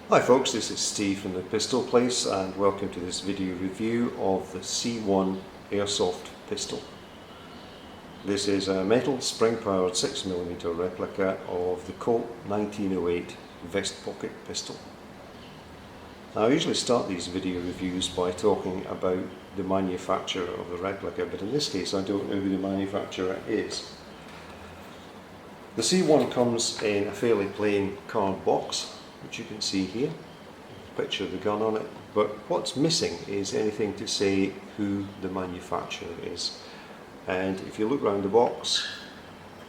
Hi folks, this is Steve from the Pistol Place and welcome to this video review of the C1 Airsoft pistol. This is a metal spring-powered 6mm replica of the Colt 1908 vest pocket pistol. Now, I usually start these video reviews by talking about the manufacturer of the replica, but in this case I don't know who the manufacturer is. The C1 comes in a fairly plain card box, which you can see here, picture of the gun on it, but what's missing is anything to say who the manufacturer is. And if you look around the box,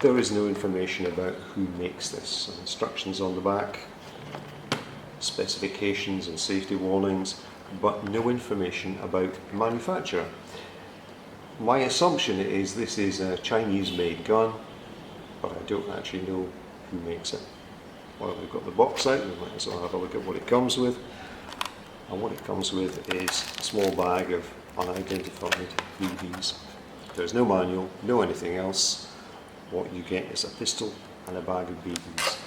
there is no information about who makes this. So instructions on the back, specifications and safety warnings, but no information about the manufacturer. My assumption is this is a Chinese made gun, but I don't actually know who makes it. Well, we've got the box out, we might as well have a look at what it comes with. And what it comes with is a small bag of unidentified BBs. There's no manual, no anything else. What you get is a pistol and a bag of BBs.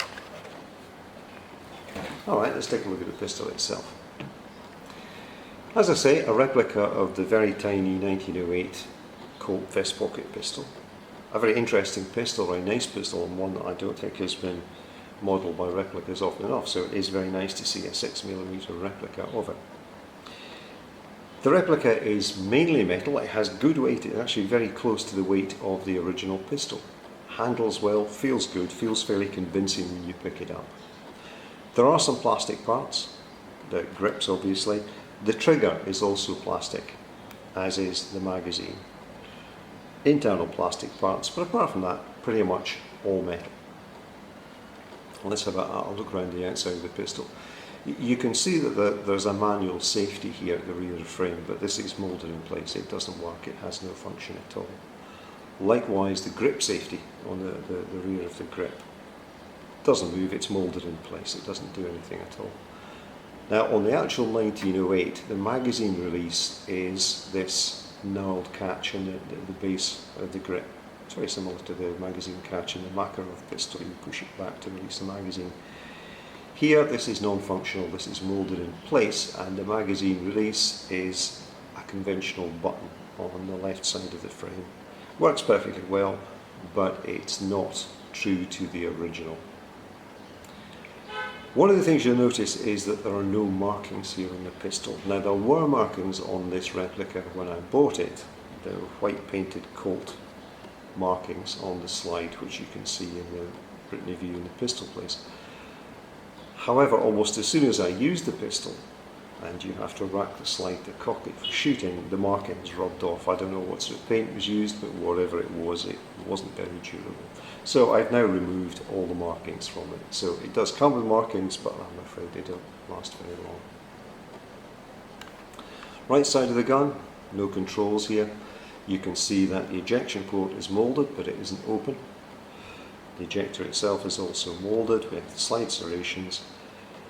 Alright, let's take a look at the pistol itself. As I say, a replica of the very tiny 1908 Colt vest pocket pistol. A very interesting pistol, a very nice pistol, and one that I don't think has been modelled by replicas often enough, so it is very nice to see a 6mm replica of it. The replica is mainly metal, it has good weight, it's actually very close to the weight of the original pistol. Handles well, feels good, feels fairly convincing when you pick it up. There are some plastic parts, the grips obviously. The trigger is also plastic, as is the magazine. Internal plastic parts, but apart from that, pretty much all metal. Let's have a look around the outside of the pistol. You can see that there's a manual safety here at the rear of the frame, but this is moulded in place. It doesn't work, it has no function at all. Likewise, the grip safety on the rear of the grip doesn't move, it's moulded in place, it doesn't do anything at all. Now, on the actual 1908, the magazine release is this knurled catch in the base of the grip. It's very similar to the magazine catch in the Makarov pistol. You push it back to release the magazine. Here, this is non-functional, this is moulded in place, and the magazine release is a conventional button on the left side of the frame. Works perfectly well, but it's not true to the original. One of the things you'll notice is that there are no markings here on the pistol. Now, there were markings on this replica when I bought it. They were white painted Colt markings on the slide, which you can see in the written review in the Pistol Place. However, almost as soon as I used the pistol, and you have to rack the slide to cock it for shooting, the markings rubbed off. I don't know what sort of paint was used, but whatever it wasn't very durable. So I've now removed all the markings from it. So it does come with markings, but I'm afraid they don't last very long. Right side of the gun, no controls here. You can see that the ejection port is moulded, but it isn't open. The ejector itself is also moulded with slide serrations.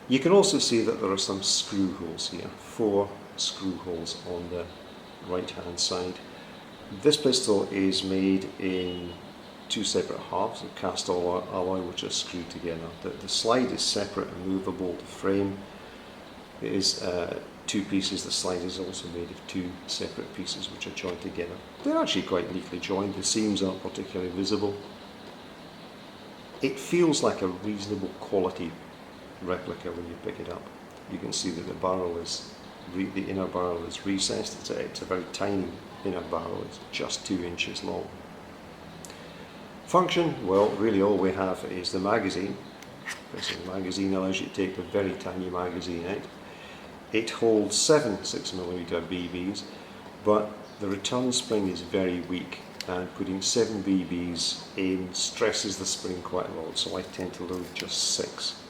You can also see that there are some screw holes here, 4 screw holes on the right hand side. This pistol is made in 2 separate halves of cast alloy which are screwed together. The slide is separate and movable. The frame is 2 pieces. The slide is also made of 2 separate pieces which are joined together. They're actually quite neatly joined. The seams aren't particularly visible. It feels like a reasonable quality replica when you pick it up. You can see that the inner barrel is recessed. It's a very tiny inner barrel. It's just 2 inches long. Function, well, really all we have is the magazine. Pressing the magazine allows you to take the very tiny magazine out. It holds 7 6mm BBs, but the return spring is very weak, and putting 7 BBs in stresses the spring quite a lot, so I tend to load just 6.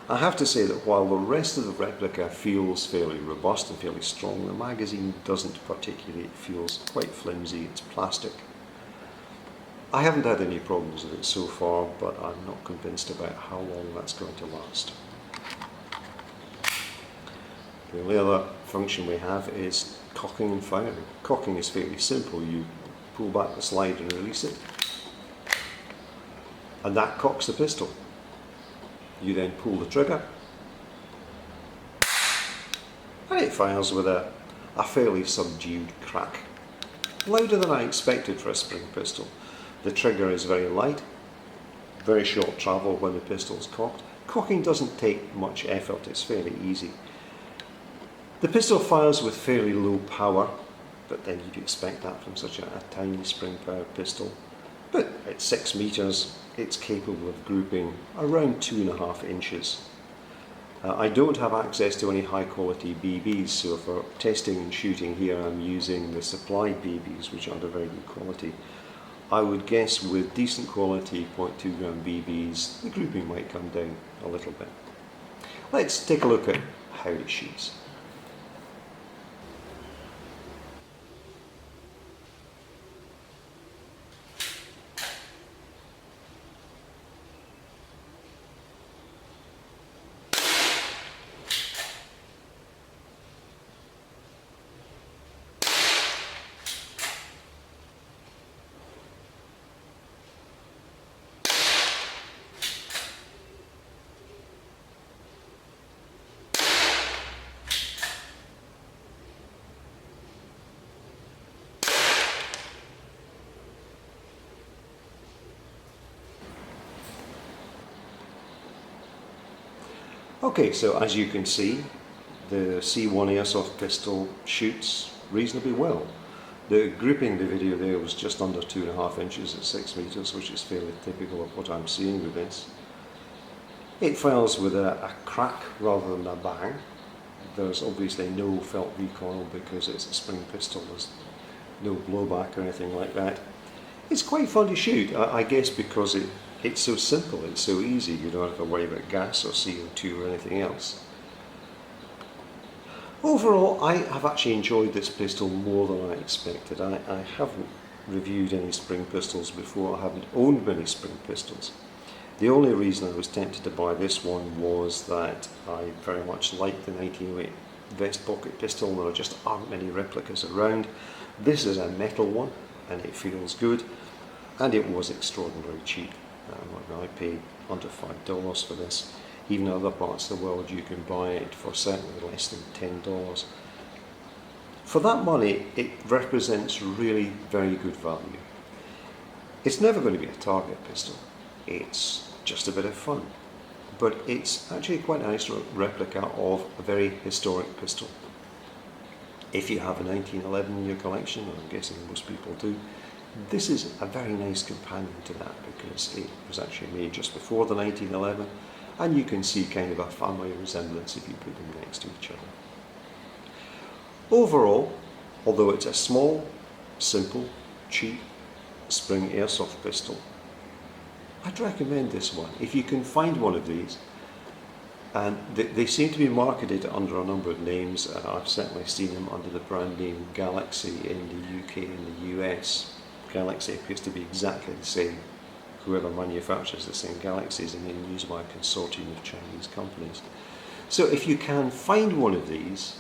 I have to say that while the rest of the replica feels fairly robust and fairly strong, the magazine doesn't particularly. It feels quite flimsy, it's plastic. I haven't had any problems with it so far, but I'm not convinced about how long that's going to last. The only other function we have is cocking and firing. Cocking is fairly simple. You pull back the slide and release it, and that cocks the pistol. You then pull the trigger, and it fires with a fairly subdued crack. Louder than I expected for a spring pistol. The trigger is very light, very short travel when the pistol is cocked. Cocking doesn't take much effort, it's fairly easy. The pistol fires with fairly low power, but then you'd expect that from such a tiny spring-powered pistol. But at 6 meters, it's capable of grouping around 2.5 inches. I don't have access to any high-quality BBs, so for testing and shooting here I'm using the supplied BBs, which aren't of very good quality. I would guess with decent quality 0.2 gram BBs, the grouping might come down a little bit. Let's take a look at how it shoots. Okay, so as you can see, the C1 airsoft pistol shoots reasonably well. The grouping in the video there was just under 2.5 inches at 6 meters, which is fairly typical of what I'm seeing with this. It fires with a crack rather than a bang. There's obviously no felt recoil because it's a spring pistol, there's no blowback or anything like that. It's quite fun to shoot, I guess because it's so simple, it's so easy, you don't have to worry about gas or CO2 or anything else. Overall, I have actually enjoyed this pistol more than I expected. I haven't reviewed any spring pistols before, I haven't owned many spring pistols. The only reason I was tempted to buy this one was that I very much like the 1908 vest pocket pistol, and there just aren't many replicas around. This is a metal one and it feels good, and it was extraordinarily cheap. I paid under $5 for this. Even in other parts of the world you can buy it for certainly less than $10. For that money it represents really very good value. It's never going to be a target pistol, it's just a bit of fun, but it's actually quite a nice replica of a very historic pistol. If you have a 1911 in your collection, and I'm guessing most people do, this is a very nice companion to that because it was actually made just before the 1911, and you can see kind of a family resemblance if you put them next to each other. Overall, although it's a small, simple, cheap spring airsoft pistol, I'd recommend this one. If you can find one of these, and they seem to be marketed under a number of names. I've certainly seen them under the brand name Galaxy in the UK and the US. Galaxy appears to be exactly the same. Whoever manufactures the same Galaxies are being used by a consortium of Chinese companies. So if you can find one of these,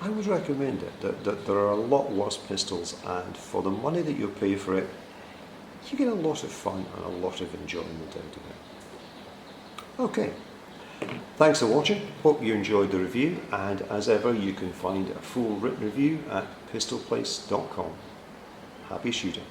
I would recommend it. There are a lot worse pistols, and for the money that you pay for it, you get a lot of fun and a lot of enjoyment out of it. Okay, thanks for watching. Hope you enjoyed the review, and as ever you can find a full written review at pistolplace.com. Happy shooting.